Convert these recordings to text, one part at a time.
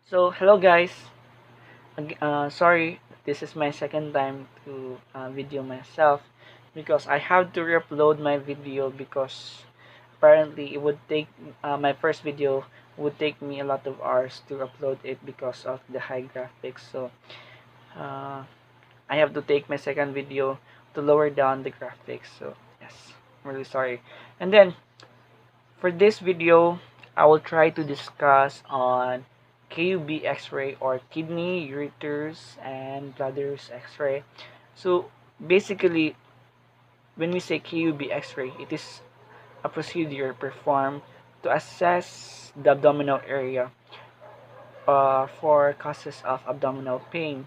So, hello guys. Sorry, this is my second time to video myself because I have to re-upload my video because apparently it would take my first video would take me a lot of hours to upload it because of the high graphics. So, uh, I have to take my second video to lower down the graphics. So, yes, I'm really sorry. And then for this video, I will try to discuss on KUB X-ray or kidney, ureters, and bladders X-ray. So basically, when we say KUB X-ray, it is a procedure performed to assess the abdominal area for causes of abdominal pain,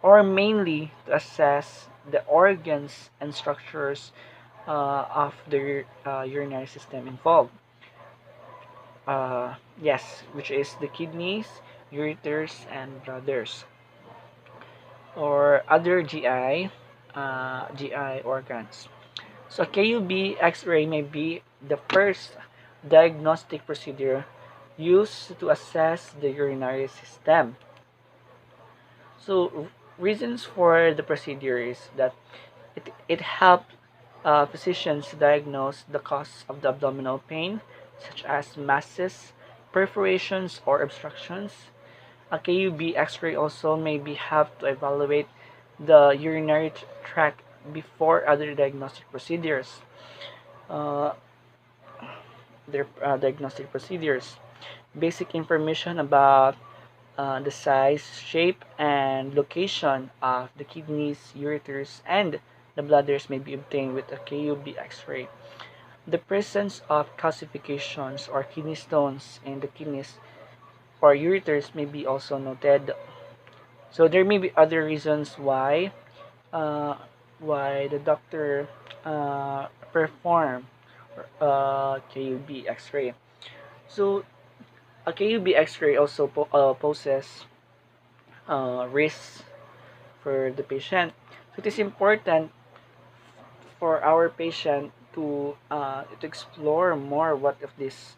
or mainly to assess the organs and structures of the urinary system involved. Yes, which is the kidneys, ureters, and bladders, or other GI organs. So KUB X-ray may be the first diagnostic procedure used to assess the urinary system. So reasons for the procedure is that it helps physicians diagnose the cause of the abdominal pain, such as masses, perforations, or obstructions. A KUB X-ray also may be helped to evaluate the urinary tract before other diagnostic procedures. Uh, their diagnostic procedures. Basic information about the size, shape, and location of the kidneys, ureters, and the bladders may be obtained with a KUB X-ray. The presence of calcifications or kidney stones in the kidneys or ureters may be also noted. So there may be other reasons uh, why the doctor perform KUB X-ray. So a KUB X-ray also poses risks for the patient. So it is important for our patient to explore more what of this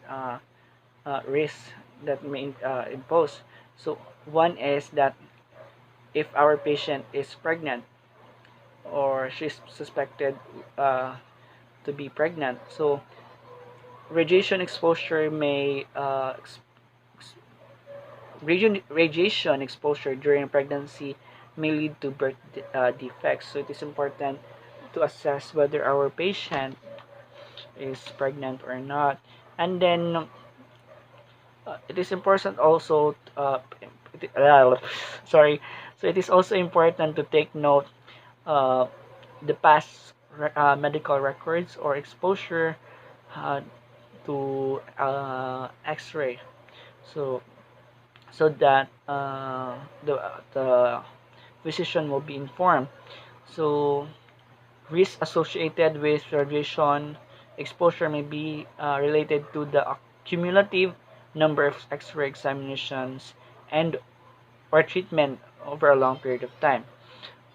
risks that may impose. So one is that if our patient is pregnant or she's suspected to be pregnant, so radiation exposure may radiation exposure during pregnancy may lead to birth defects. So it is important to assess whether our patient is pregnant or not. And then it is important also sorry. So it is also important to take note uh, the past medical records or exposure uh, to X-ray. So that the physician will be informed. So risk associated with radiation exposure may be related to the cumulative number of X-ray examinations and or treatment over a long period of time.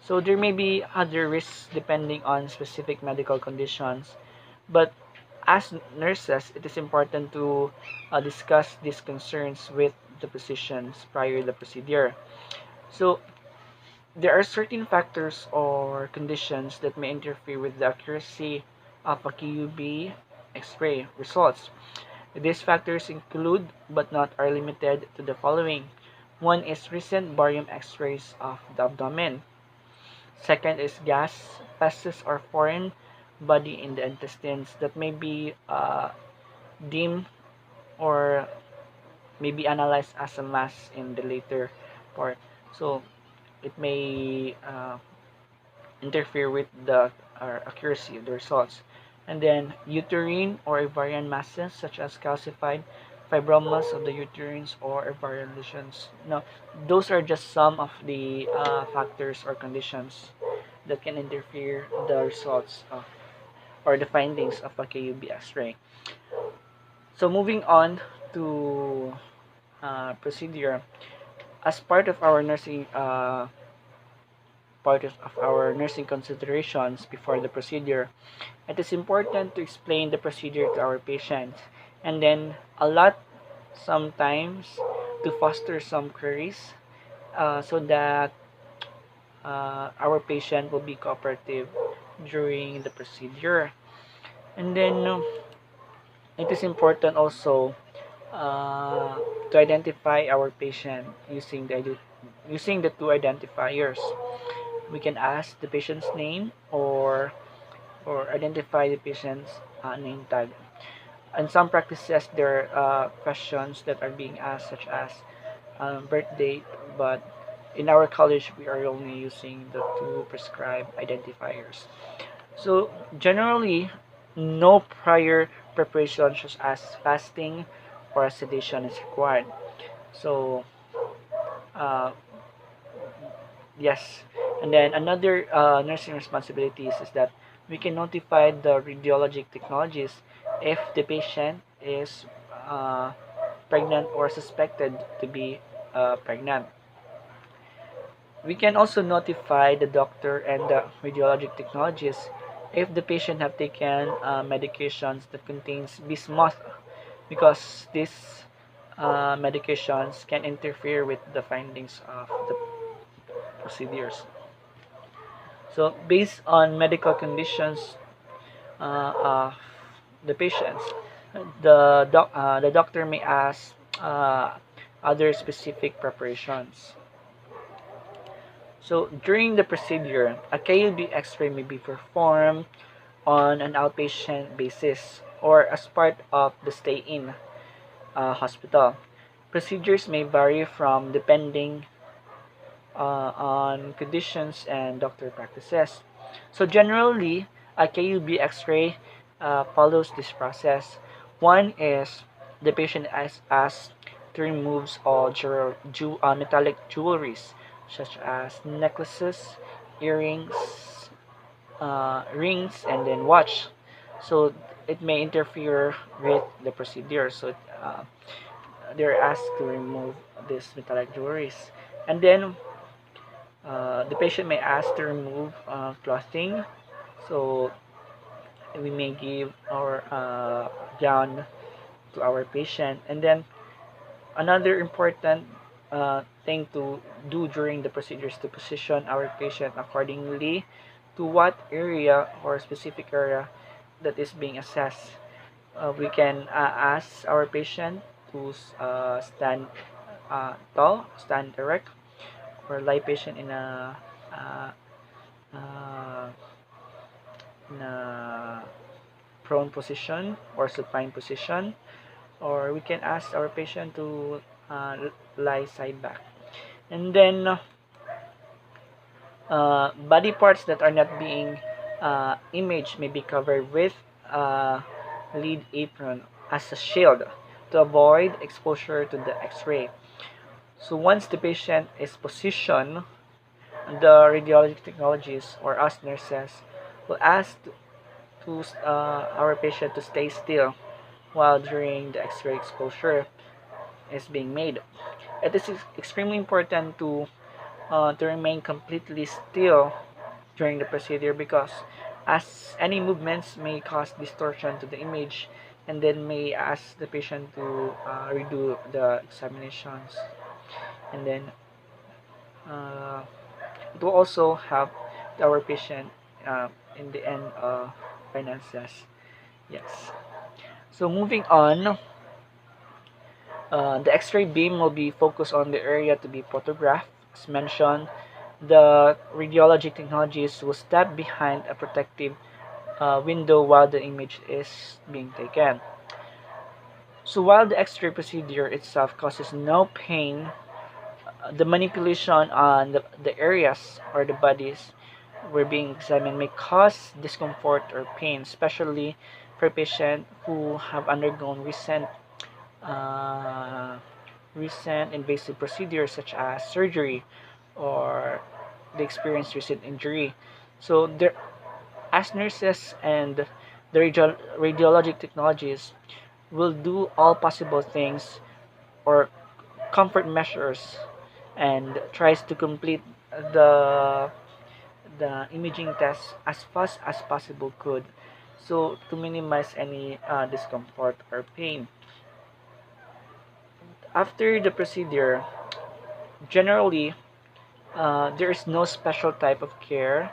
So there may be other risks depending on specific medical conditions, but as nurses, it is important to discuss these concerns with the physicians prior to the procedure. So there are certain factors or conditions that may interfere with the accuracy of a KUB X-ray results. These factors include, but not are limited to, the following. One is recent barium X-rays of the abdomen. Second is gas, feces, or foreign body in the intestines that may be deemed or may be analyzed as a mass in the later part. So it may interfere with the accuracy of the results. And then uterine or ovarian masses such as calcified fibromas of the uterines or ovarian lesions. Now, those are just some of the factors or conditions that can interfere the results of or the findings of a KUB X-ray. So moving on to procedure, as part of our nursing considerations before the procedure, it is important to explain the procedure to our patients. And then a lot sometimes to foster some queries so that our patient will be cooperative during the procedure. And then it is important also uh, to identify our patient using the two identifiers. We can ask the patient's name or identify the patient's name tag. In some practices, there are questions that are being asked, such as birth date, but in our college, we are only using the two prescribed identifiers. So, generally, no prior preparation, such as fasting or sedation, is required. So, uh, yes. And then another nursing responsibilities is that we can notify the radiologic technologies if the patient is uh, pregnant or suspected to be pregnant. We can also notify the doctor and the radiologic technologists if the patient have taken medications that contains bismuth, because these medications can interfere with the findings of the procedures. So based on medical conditions of the patients, the doctor may ask other specific preparations. So during the procedure, a KUB X-ray may be performed on an outpatient basis or as part of the stay-in hospital. Procedures may vary from depending on conditions and doctor practices. So generally, a KUB X-ray follows this process. One is the patient is asked to remove all metallic jewelries such as necklaces, earrings, rings, and then watch. So it may interfere with the procedure. So they're asked to remove these metallic jewelries, and then the patient may ask to remove clothing. So we may give our gown to our patient, and then another important thing to do during the procedure is to position our patient accordingly to what area or specific area that is being assessed. We can ask our patient to stand tall, stand erect, or lie patient uh, uh, in a prone position or supine position, or we can ask our patient to lie side back. And then body parts that are not being imaged may be covered with a lead apron as a shield to avoid exposure to the x-ray. So once the patient is positioned, the radiologic technologists or us nurses will ask our patient to stay still while during the x-ray exposure is being made. It is extremely important to remain completely still during the procedure, because as any movements may cause distortion to the image and then may ask the patient to redo the examinations, and then uh, it will also help our patient in the end finances. Yes. So moving on, the X-ray beam will be focused on the area to be photographed. As mentioned, the radiology technologies will step behind a protective window while the image is being taken. So while the X-ray procedure itself causes no pain, the manipulation on the areas or the bodies were being examined may cause discomfort or pain, especially for patients who have undergone uh, recent invasive procedures such as surgery or they experience recent injury. So there, as nurses and the radiologic technologies will do all possible things or comfort measures and tries to complete the the imaging test as fast as possible could, so to minimize any discomfort or pain. After the procedure, generally, there is no special type of care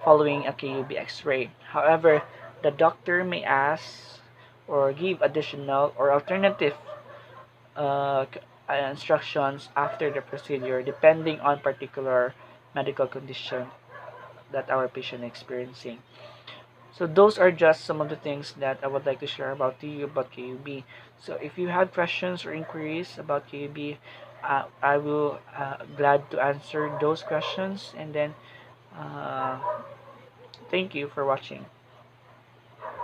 following a KUB X-ray. However, the doctor may ask or give additional or alternative uh, instructions after the procedure depending on particular medical condition that our patient is experiencing. So those are just some of the things that I would like to share about to you about KUB. So if you have questions or inquiries about KUB, I will glad to answer those questions. And then uh, thank you for watching.